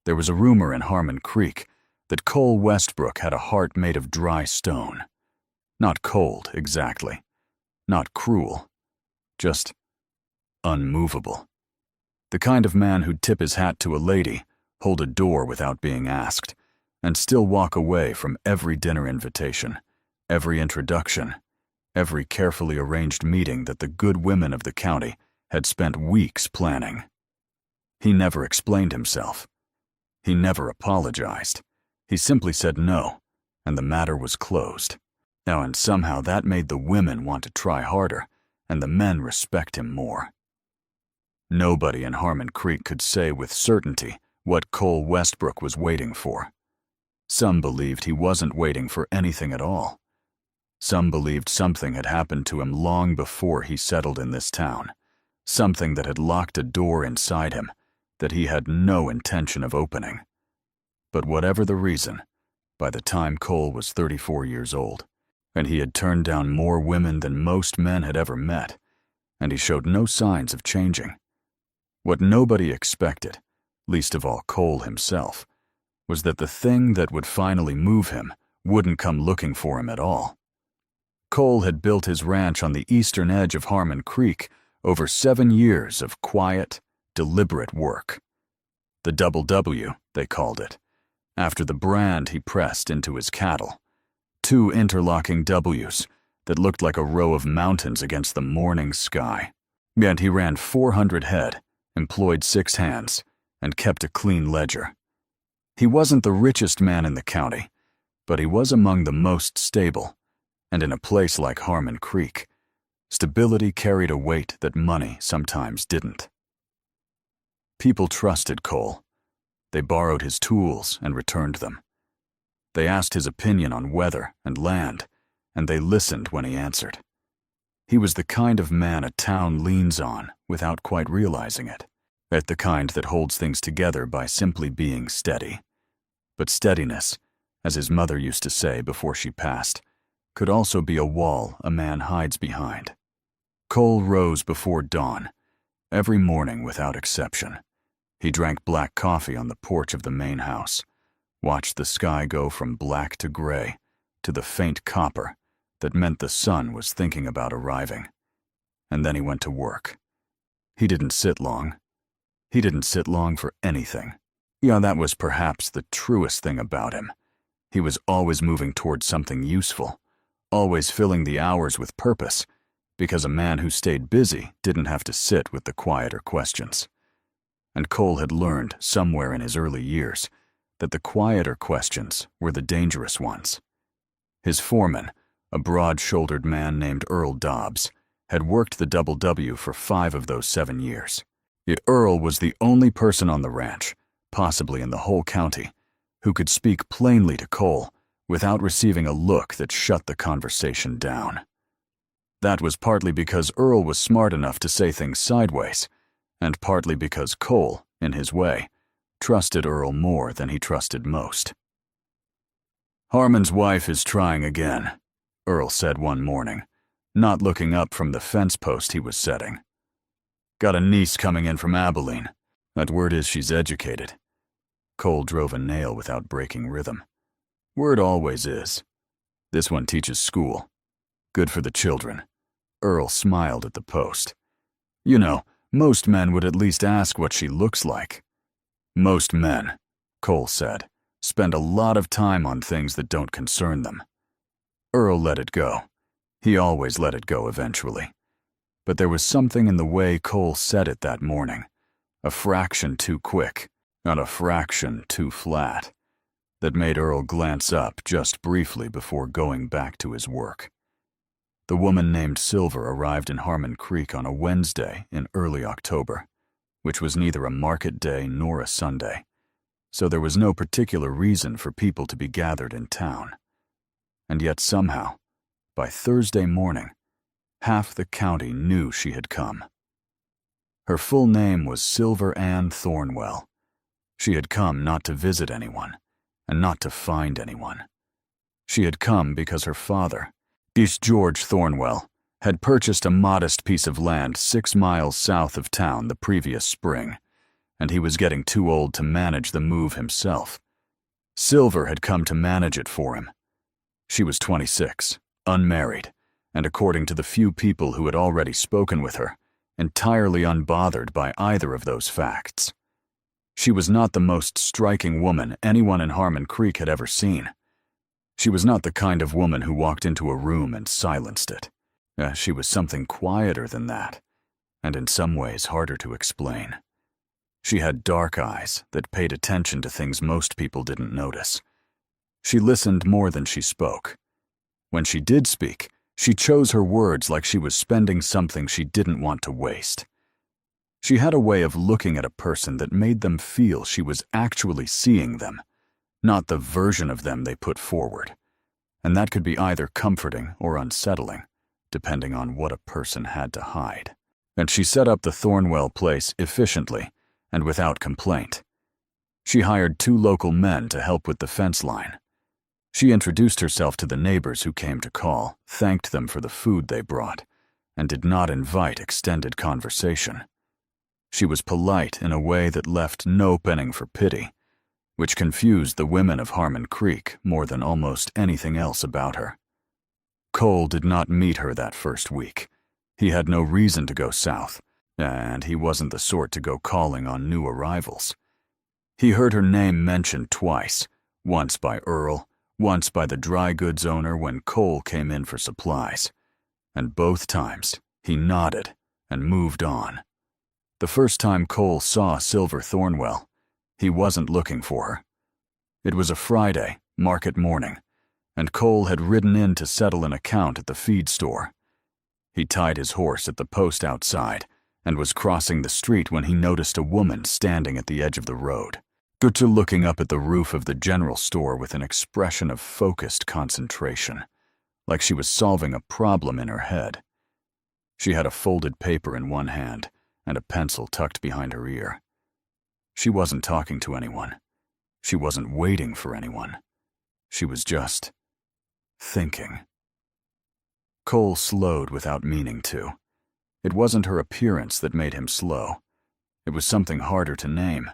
There was a rumor in Harmon Creek that Cole Westbrook had a heart made of dry stone. Not cold, exactly. Not cruel. Just unmovable. The kind of man who'd tip his hat to a lady, hold a door without being asked, and still walk away from every dinner invitation, every introduction, every carefully arranged meeting that the good women of the county had spent weeks planning. He never explained himself. He never apologized. He simply said no, and the matter was closed. Now, and somehow that made the women want to try harder, and the men respect him more. Nobody in Harmon Creek could say with certainty what Cole Westbrook was waiting for. Some believed he wasn't waiting for anything at all. Some believed something had happened to him long before he settled in this town, something that had locked a door inside him that he had no intention of opening. But whatever the reason, by the time Cole was 34 years old, and he had turned down more women than most men had ever met, and he showed no signs of changing. What nobody expected, least of all Cole himself, was that the thing that would finally move him wouldn't come looking for him at all. Cole had built his ranch on the eastern edge of Harmon Creek over 7 years of quiet, deliberate work. The Double W, they called it, after the brand he pressed into his cattle. 2 interlocking W's that looked like a row of mountains against the morning sky. Yet he ran 400 head, employed 6 hands, and kept a clean ledger. He wasn't the richest man in the county, but he was among the most stable, and in a place like Harmon Creek, stability carried a weight that money sometimes didn't. People trusted Cole. They borrowed his tools and returned them. They asked his opinion on weather and land, and they listened when he answered. He was the kind of man a town leans on without quite realizing it, the kind that holds things together by simply being steady. But steadiness, as his mother used to say before she passed, could also be a wall a man hides behind. Cole rose before dawn, every morning without exception. He drank black coffee on the porch of the main house, watched the sky go from black to gray to the faint copper that meant the sun was thinking about arriving. And then he went to work. He didn't sit long. He didn't sit long for anything. Yeah, that was perhaps the truest thing about him. He was always moving towards something useful, always filling the hours with purpose, because a man who stayed busy didn't have to sit with the quieter questions. And Cole had learned somewhere in his early years that the quieter questions were the dangerous ones. His foreman, a broad-shouldered man named Earl Dobbs, had worked the Double W for 5 of those 7 years. Yet Earl was the only person on the ranch, possibly in the whole county, who could speak plainly to Cole without receiving a look that shut the conversation down. That was partly because Earl was smart enough to say things sideways, and partly because Cole, in his way, trusted Earl more than he trusted most. "Harmon's wife is trying again," Earl said one morning, not looking up from the fence post he was setting. "Got a niece coming in from Abilene. That word is she's educated." Cole drove a nail without breaking rhythm. "Word always is. This one teaches school. Good for the children." Earl smiled at the post. "You know, most men would at least ask what she looks like." "Most men," Cole said, "spend a lot of time on things that don't concern them." Earl let it go. He always let it go eventually. But there was something in the way Cole said it that morning, a fraction too quick, not a fraction too flat, that made Earl glance up just briefly before going back to his work. The woman named Silver arrived in Harmon Creek on a Wednesday in early October, which was neither a market day nor a Sunday, so there was no particular reason for people to be gathered in town. And yet somehow, by Thursday morning, half the county knew she had come. Her full name was Silver Ann Thornwell. She had come not to visit anyone, and not to find anyone. She had come because her father, East George Thornwell, had purchased a modest piece of land 6 miles south of town the previous spring, and he was getting too old to manage the move himself. Silver had come to manage it for him. She was 26, unmarried, and according to the few people who had already spoken with her, entirely unbothered by either of those facts. She was not the most striking woman anyone in Harmon Creek had ever seen. She was not the kind of woman who walked into a room and silenced it. She was something quieter than that, and in some ways harder to explain. She had dark eyes that paid attention to things most people didn't notice. She listened more than she spoke. When she did speak, she chose her words like she was spending something she didn't want to waste. She had a way of looking at a person that made them feel she was actually seeing them, not the version of them they put forward. And that could be either comforting or unsettling, depending on what a person had to hide. And she set up the Thornwell place efficiently and without complaint. She hired 2 local men to help with the fence line. She introduced herself to the neighbors who came to call, thanked them for the food they brought, and did not invite extended conversation. She was polite in a way that left no penning for pity, which confused the women of Harmon Creek more than almost anything else about her. Cole did not meet her that first week. He had no reason to go south, and he wasn't the sort to go calling on new arrivals. He heard her name mentioned twice, once by Earl, once by the dry goods owner when Cole came in for supplies, and both times he nodded and moved on. The first time Cole saw Silver Thornwell, he wasn't looking for her. It was a Friday, market morning, and Cole had ridden in to settle an account at the feed store. He tied his horse at the post outside and was crossing the street when he noticed a woman standing at the edge of the road, looking up at the roof of the general store with an expression of focused concentration, like she was solving a problem in her head. She had a folded paper in one hand and a pencil tucked behind her ear. She wasn't talking to anyone. She wasn't waiting for anyone. She was just thinking. Cole slowed without meaning to. It wasn't her appearance that made him slow. It was something harder to name.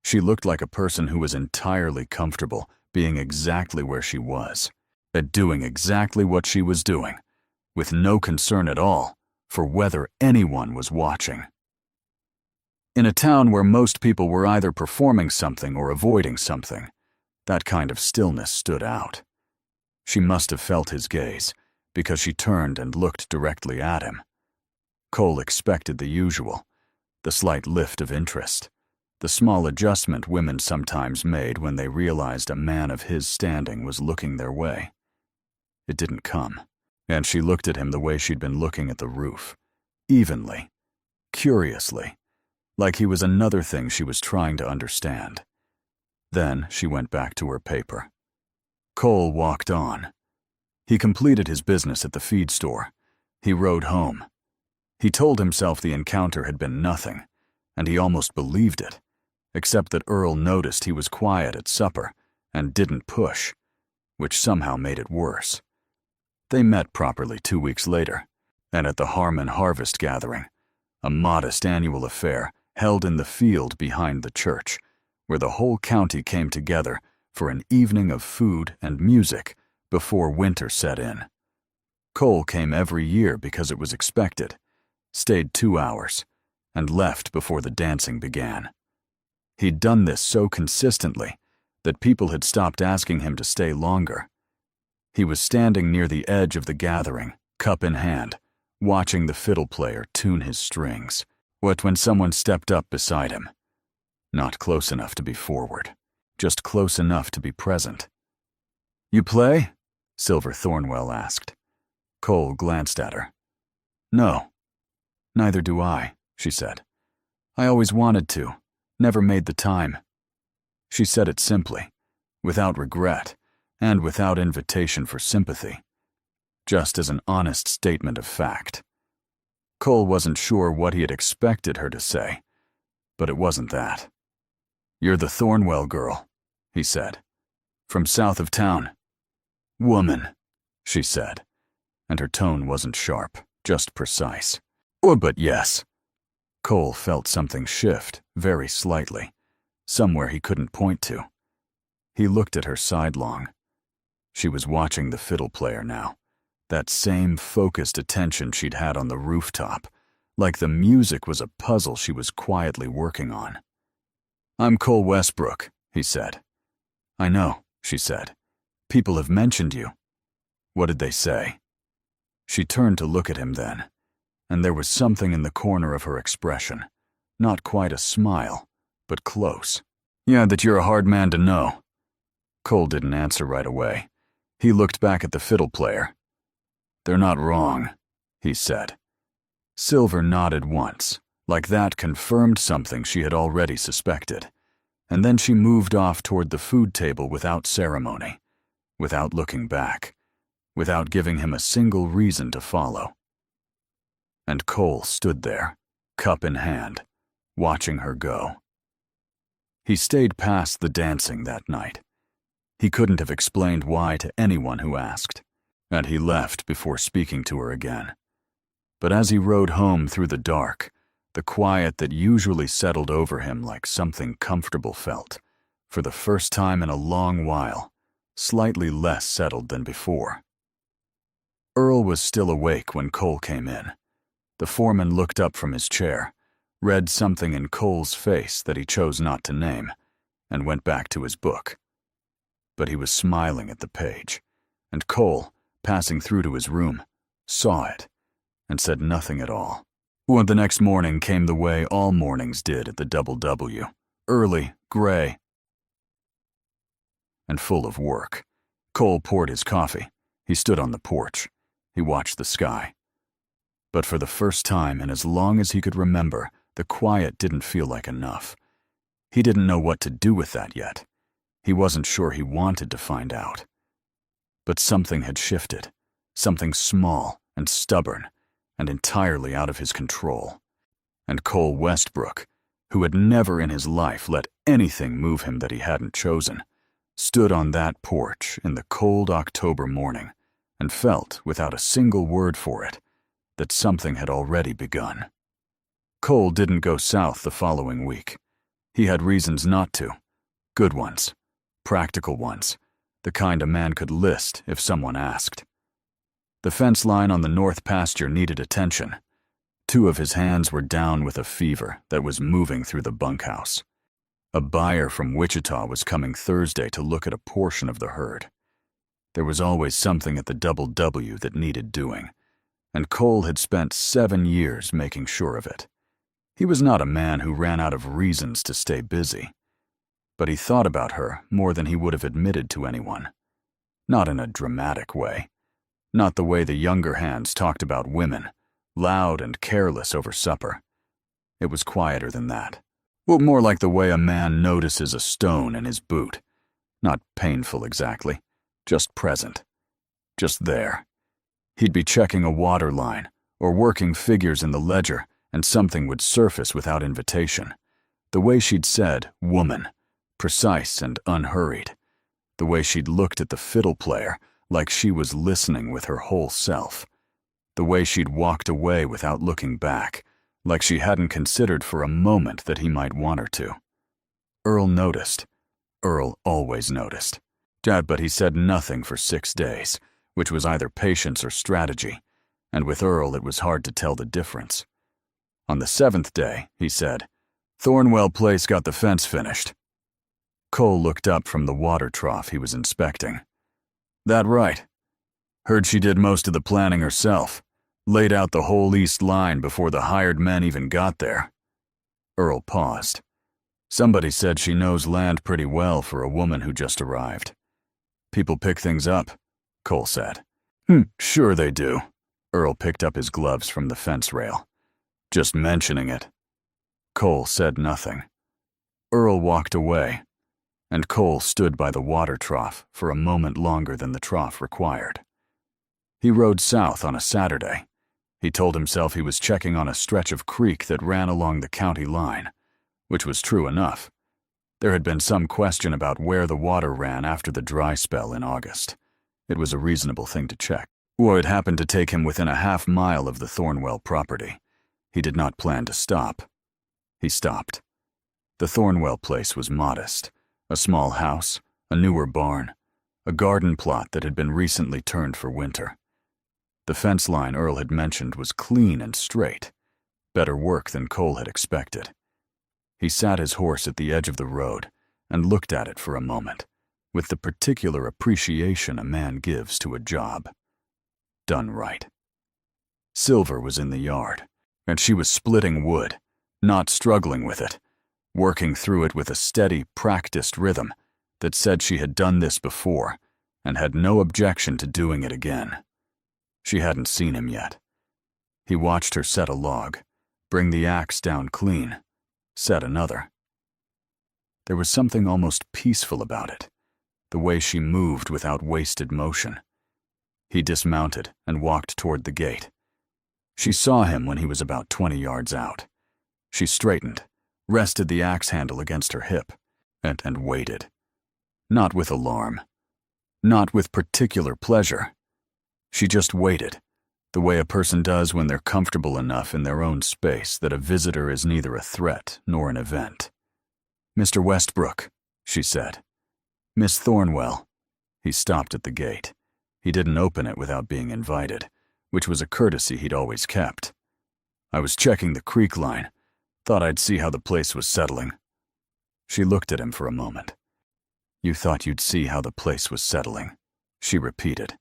She looked like a person who was entirely comfortable being exactly where she was, at doing exactly what she was doing, with no concern at all for whether anyone was watching. In a town where most people were either performing something or avoiding something, that kind of stillness stood out. She must have felt his gaze, because she turned and looked directly at him. Cole expected the usual, the slight lift of interest, the small adjustment women sometimes made when they realized a man of his standing was looking their way. It didn't come, and she looked at him the way she'd been looking at the roof, evenly, curiously, like he was another thing she was trying to understand. Then she went back to her paper. Cole walked on. He completed his business at the feed store. He rode home. He told himself the encounter had been nothing, and he almost believed it, except that Earl noticed he was quiet at supper and didn't push, which somehow made it worse. They met properly 2 weeks later, and at the Harmon Harvest Gathering, a modest annual affair held in the field behind the church, where the whole county came together for an evening of food and music before winter set in. Cole came every year because it was expected, stayed 2 hours, and left before the dancing began. He'd done this so consistently that people had stopped asking him to stay longer. He was standing near the edge of the gathering, cup in hand, watching the fiddle player tune his strings. When someone stepped up beside him. Not close enough to be forward, just close enough to be present. "You play?" Silver Thornwell asked. Cole glanced at her. "No, neither do I," she said. "I always wanted to, never made the time." She said it simply, without regret, and without invitation for sympathy, just as an honest statement of fact. Cole wasn't sure what he had expected her to say, but it wasn't that. "You're the Thornwell girl," he said. "From south of town." "Woman," she said, and her tone wasn't sharp, just precise. "But yes." Cole felt something shift, very slightly, somewhere he couldn't point to. He looked at her sidelong. She was watching the fiddle player now, that same focused attention she'd had on the rooftop, like the music was a puzzle she was quietly working on. "I'm Cole Westbrook," he said. "I know," she said. "People have mentioned you." "What did they say?" She turned to look at him then, and there was something in the corner of her expression, not quite a smile, but close. "Yeah, that you're a hard man to know." Cole didn't answer right away. He looked back at the fiddle player. "They're not wrong," he said. Silver nodded once, like that confirmed something she had already suspected, and then she moved off toward the food table without ceremony, without looking back, without giving him a single reason to follow. And Cole stood there, cup in hand, watching her go. He stayed past the dancing that night. He couldn't have explained why to anyone who asked, and he left before speaking to her again. But as he rode home through the dark, the quiet that usually settled over him like something comfortable felt, for the first time in a long while, slightly less settled than before. Earl was still awake when Cole came in. The foreman looked up from his chair, read something in Cole's face that he chose not to name, and went back to his book. But he was smiling at the page, and Cole, passing through to his room, saw it, and said nothing at all. Well, the next morning came the way all mornings did at the Double W, early, gray, and full of work. Cole poured his coffee. He stood on the porch. He watched the sky. But for the first time in as long as he could remember, the quiet didn't feel like enough. He didn't know what to do with that yet. He wasn't sure he wanted to find out. But something had shifted, something small and stubborn and entirely out of his control. And Cole Westbrook, who had never in his life let anything move him that he hadn't chosen, stood on that porch in the cold October morning and felt, without a single word for it, that something had already begun. Cole didn't go south the following week. He had reasons not to. Good ones. Practical ones. The kind a man could list if someone asked. The fence line on the north pasture needed attention. 2 of his hands were down with a fever that was moving through the bunkhouse. A buyer from Wichita was coming Thursday to look at a portion of the herd. There was always something at the Double W that needed doing, and Cole had spent 7 years making sure of it. He was not a man who ran out of reasons to stay busy, but he thought about her more than he would have admitted to anyone. Not in a dramatic way. Not the way the younger hands talked about women, loud and careless over supper. It was quieter than that. Well, more like the way a man notices a stone in his boot. Not painful exactly, just present. Just there. He'd be checking a water line or working figures in the ledger, and something would surface without invitation. The way she'd said, "woman," precise and unhurried. The way she'd looked at the fiddle player like she was listening with her whole self. The way she'd walked away without looking back, like she hadn't considered for a moment that he might want her to. Earl noticed. Earl always noticed. But he said nothing for 6 days, which was either patience or strategy, and with Earl it was hard to tell the difference. On the 7th day, he said, "Thornwell Place got the fence finished." Cole looked up from the water trough he was inspecting. "That right. Heard she did most of the planning herself. Laid out the whole east line before the hired men even got there." Earl paused. "Somebody said she knows land pretty well for a woman who just arrived." "People pick things up," Cole said. Sure they do." Earl picked up his gloves from the fence rail. "Just mentioning it." Cole said nothing. Earl walked away, and Cole stood by the water trough for a moment longer than the trough required. He rode south on a Saturday. He told himself he was checking on a stretch of creek that ran along the county line, which was true enough. There had been some question about where the water ran after the dry spell in August. It was a reasonable thing to check. Or it happened to take him within a half mile of the Thornwell property. He did not plan to stop. He stopped. The Thornwell place was modest. A small house, a newer barn, a garden plot that had been recently turned for winter. The fence line Earl had mentioned was clean and straight. Better work than Cole had expected. He sat his horse at the edge of the road and looked at it for a moment, with the particular appreciation a man gives to a job. Done right. Silver was in the yard, and she was splitting wood, not struggling with it, working through it with a steady, practiced rhythm that said she had done this before and had no objection to doing it again. She hadn't seen him yet. He watched her set a log, bring the axe down clean, set another. There was something almost peaceful about it, the way she moved without wasted motion. He dismounted and walked toward the gate. She saw him when he was about 20 yards out. She straightened, rested the axe handle against her hip, and waited. Not with alarm. Not with particular pleasure. She just waited, the way a person does when they're comfortable enough in their own space that a visitor is neither a threat nor an event. "Mr. Westbrook," she said. "Miss Thornwell." He stopped at the gate. He didn't open it without being invited, which was a courtesy he'd always kept. "I was checking the creek line. Thought I'd see how the place was settling." She looked at him for a moment. "You thought you'd see how the place was settling," she repeated,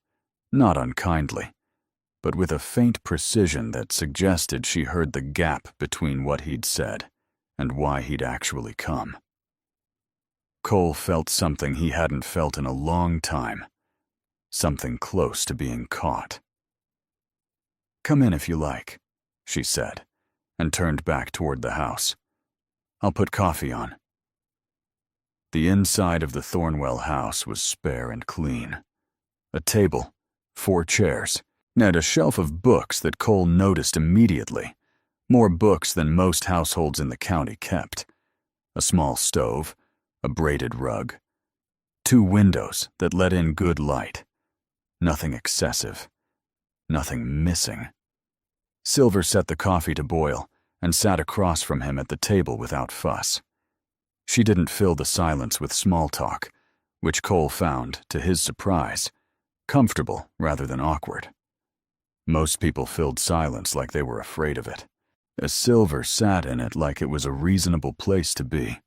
not unkindly, but with a faint precision that suggested she heard the gap between what he'd said and why he'd actually come. Cole felt something he hadn't felt in a long time, something close to being caught. "Come in if you like," she said, and turned back toward the house. "I'll put coffee on." The inside of the Thornwell house was spare and clean. A table, 4 chairs, and a shelf of books that Cole noticed immediately, more books than most households in the county kept. A small stove, a braided rug, 2 windows that let in good light. Nothing excessive, nothing missing. Silver set the coffee to boil and sat across from him at the table without fuss. She didn't fill the silence with small talk, which Cole found, to his surprise, comfortable rather than awkward. Most people filled silence like they were afraid of it, as Silver sat in it like it was a reasonable place to be.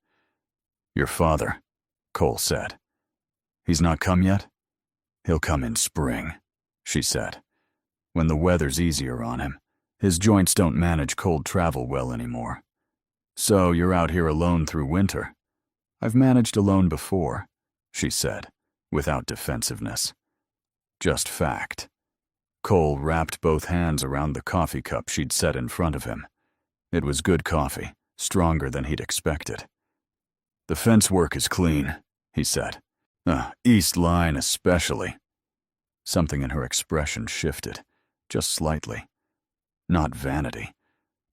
"Your father," Cole said. "He's not come yet?" "He'll come in spring," she said, "when the weather's easier on him. His joints don't manage cold travel well anymore. So you're out here alone through winter." "I've managed alone before," she said, without defensiveness. Just fact. Cole wrapped both hands around the coffee cup she'd set in front of him. It was good coffee, stronger than he'd expected. "The fence work is clean," he said. "East line especially." Something in her expression shifted, just slightly. Not vanity,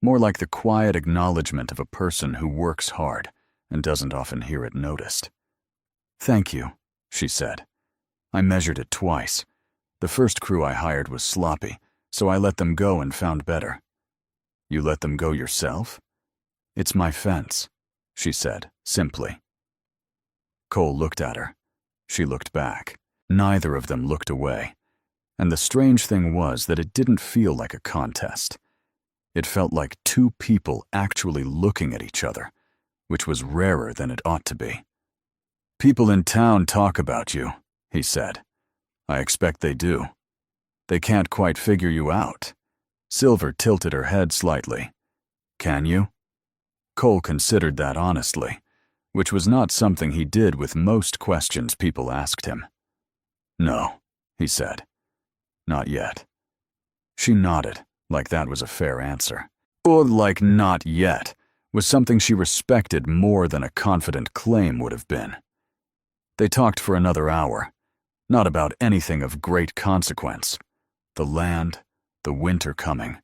more like the quiet acknowledgement of a person who works hard and doesn't often hear it noticed. "Thank you," she said. "I measured it twice. The first crew I hired was sloppy, so I let them go and found better." "You let them go yourself?" "It's my fence," she said, simply. Cole looked at her. She looked back. Neither of them looked away. And the strange thing was that it didn't feel like a contest. It felt like 2 people actually looking at each other, which was rarer than it ought to be. "People in town talk about you," he said. "I expect they do. They can't quite figure you out." Silver tilted her head slightly. "Can you?" Cole considered that honestly, which was not something he did with most questions people asked him. "No," he said. "Not yet." She nodded, like that was a fair answer. Or like "not yet" was something she respected more than a confident claim would have been. They talked for another hour, not about anything of great consequence. The land, the winter coming,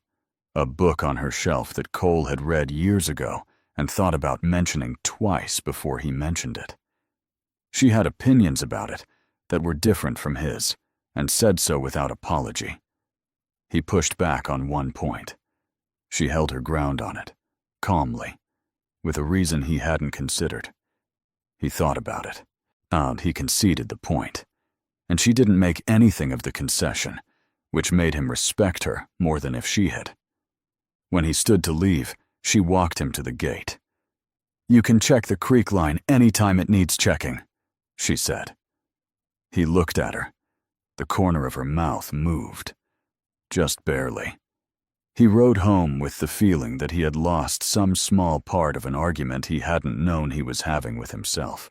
a book on her shelf that Cole had read years ago and thought about mentioning twice before he mentioned it. She had opinions about it that were different from his, and said so without apology. He pushed back on one point. She held her ground on it, calmly, with a reason he hadn't considered. He thought about it, and he conceded the point. And she didn't make anything of the concession, which made him respect her more than if she had. When he stood to leave, she walked him to the gate. "You can check the creek line any time it needs checking," she said. He looked at her. The corner of her mouth moved. Just barely. He rode home with the feeling that he had lost some small part of an argument he hadn't known he was having with himself,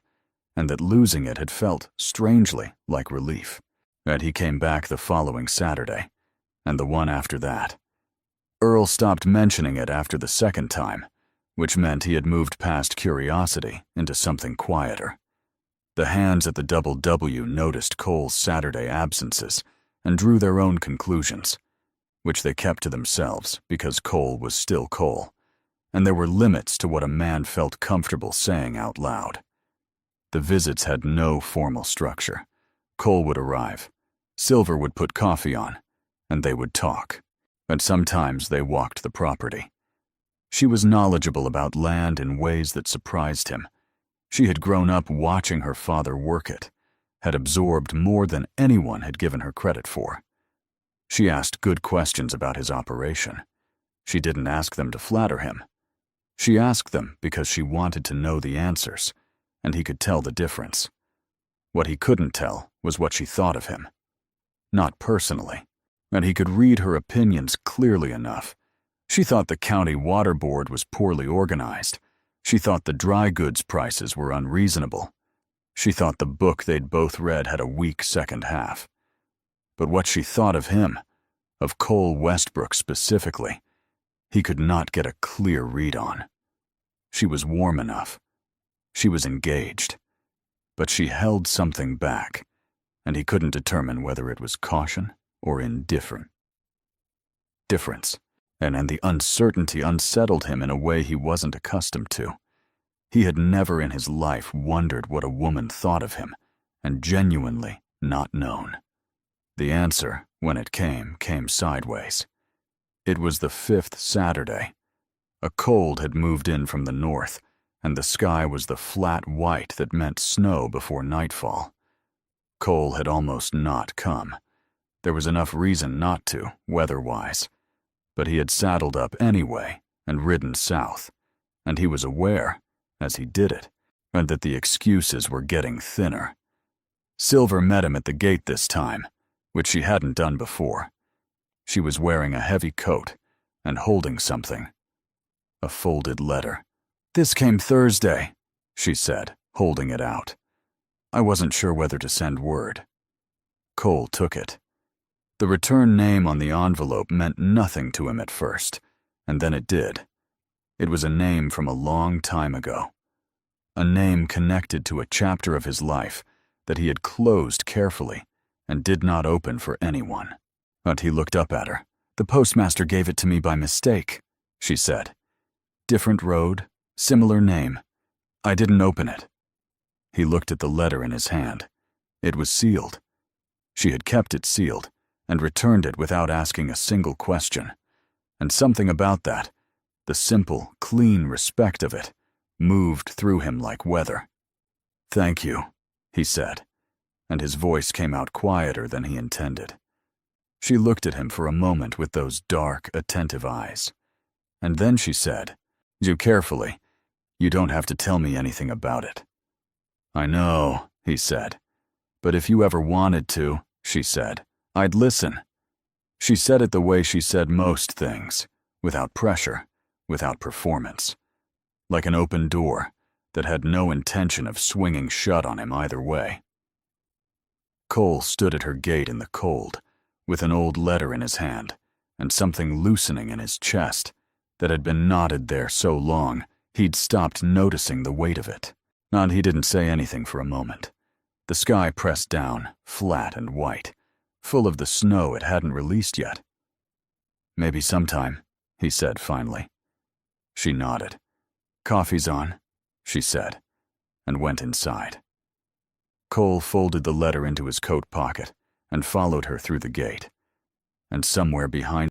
and that losing it had felt strangely like relief. And he came back the following Saturday, and the one after that. Earl stopped mentioning it after the second time, which meant he had moved past curiosity into something quieter. The hands at the Double W noticed Cole's Saturday absences and drew their own conclusions, which they kept to themselves because Cole was still Cole, and there were limits to what a man felt comfortable saying out loud. The visits had no formal structure. Cole would arrive, Silver would put coffee on, and they would talk, and sometimes they walked the property. She was knowledgeable about land in ways that surprised him. She had grown up watching her father work it, had absorbed more than anyone had given her credit for. She asked good questions about his operation. She didn't ask them to flatter him. She asked them because she wanted to know the answers, and he could tell the difference. What he couldn't tell was what she thought of him. Not personally, and he could read her opinions clearly enough. She thought the county water board was poorly organized. She thought the dry goods prices were unreasonable. She thought the book they'd both read had a weak second half. But what she thought of him, of Cole Westbrook specifically, he could not get a clear read on. She was warm enough. She was engaged. But she held something back, and he couldn't determine whether it was caution or indifference. And the uncertainty unsettled him in a way he wasn't accustomed to. He had never in his life wondered what a woman thought of him, and genuinely not known. The answer, when it came sideways. It was the 5th Saturday. A cold had moved in from the north, and the sky was the flat white that meant snow before nightfall. Cole had almost not come. There was enough reason not to, weather-wise. But he had saddled up anyway and ridden south, and he was aware, as he did it, and that the excuses were getting thinner. Silver met him at the gate this time, which she hadn't done before. She was wearing a heavy coat and holding something. A folded letter. "This came Thursday," she said, holding it out. "I wasn't sure whether to send word." Cole took it. The return name on the envelope meant nothing to him at first, and then it did. It was a name from a long time ago. A name connected to a chapter of his life that he had closed carefully and did not open for anyone. But he looked up at her. "The postmaster gave it to me by mistake," she said. "Different road, similar name. I didn't open it." He looked at the letter in his hand. It was sealed. She had kept it sealed and returned it without asking a single question. And something about that, the simple, clean respect of it, moved through him like weather. "Thank you," he said, and his voice came out quieter than he intended. She looked at him for a moment with those dark, attentive eyes. And then she said, "Do carefully. You don't have to tell me anything about it." "I know," he said. "But if you ever wanted to," she said, "I'd listen." She said it the way she said most things, without pressure, without performance. Like an open door that had no intention of swinging shut on him either way. Cole stood at her gate in the cold, with an old letter in his hand and something loosening in his chest that had been knotted there so long he'd stopped noticing the weight of it. And he didn't say anything for a moment. The sky pressed down, flat and white, full of the snow it hadn't released yet. "Maybe sometime," he said finally. She nodded. "Coffee's on," she said, and went inside. Cole folded the letter into his coat pocket and followed her through the gate. And somewhere behind